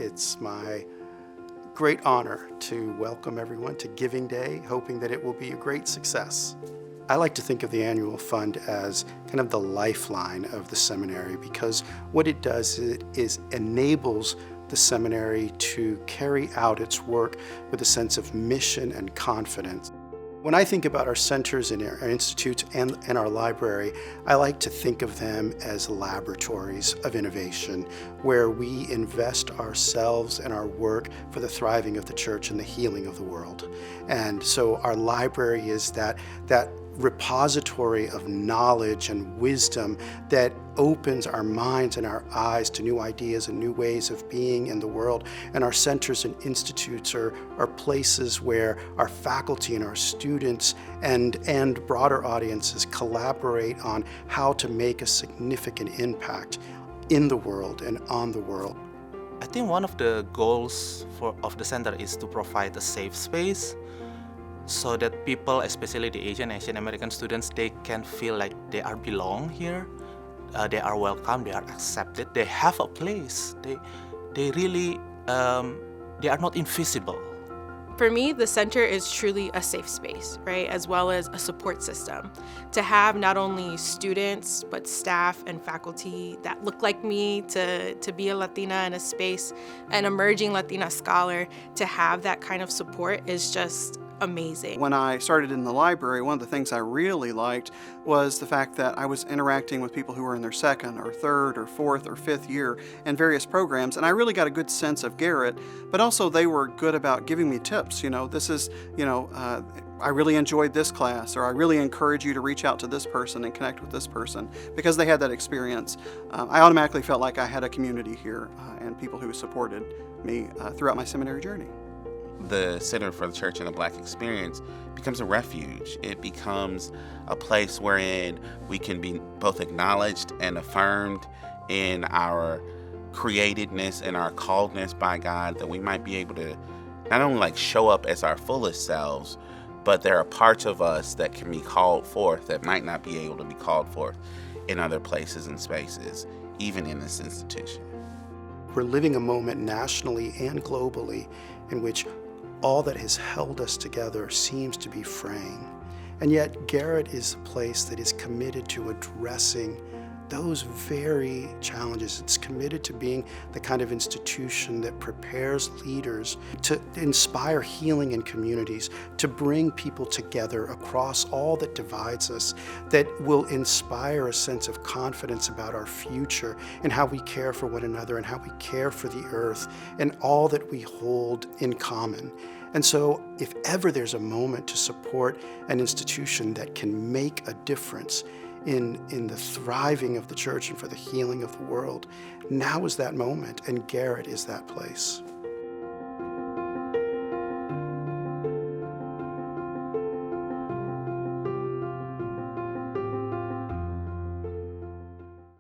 it's my great honor to welcome everyone to Giving Day, hoping that it will be a great success. I like to think of the annual fund as kind of the lifeline of the seminary, because what it does is enables the seminary to carry out its work with a sense of mission and confidence. When I think about our centers and our institutes and our library, I like to think of them as laboratories of innovation, where we invest ourselves and our work for the thriving of the church and the healing of the world. And so our library is that repository of knowledge and wisdom that opens our minds and our eyes to new ideas and new ways of being in the world. And our centers and institutes are places where our faculty and our students and broader audiences collaborate on how to make a significant impact in the world and on the world. I think one of the goals of the center is to provide a safe space so that people, especially the Asian American students, they can feel like they are belong here. They are welcome, they are accepted, they have a place. They really, they are not invisible. For me, the center is truly a safe space, right? As well as a support system. To have not only students, but staff and faculty that look like me, to be a Latina in a space, an emerging Latina scholar, to have that kind of support is just amazing. When I started in the library, one of the things I really liked was the fact that I was interacting with people who were in their second or third or fourth or fifth year in various programs, and I really got a good sense of Garrett, but also they were good about giving me tips. This is, I really enjoyed this class, or I really encourage you to reach out to this person and connect with this person. Because they had that experience, I automatically felt like I had a community here and people who supported me throughout my seminary journey. The Center for the Church and the Black Experience becomes a refuge. It becomes a place wherein we can be both acknowledged and affirmed in our createdness and our calledness by God, that we might be able to not only show up as our fullest selves, but there are parts of us that can be called forth that might not be able to be called forth in other places and spaces, even in this institution. We're living a moment nationally and globally in which all that has held us together seems to be fraying. And yet Garrett is a place that is committed to addressing those very challenges. It's committed to being the kind of institution that prepares leaders to inspire healing in communities, to bring people together across all that divides us, that will inspire a sense of confidence about our future and how we care for one another and how we care for the earth and all that we hold in common. And so if ever there's a moment to support an institution that can make a difference in the thriving of the church and for the healing of the world, now is that moment, and Garrett is that place.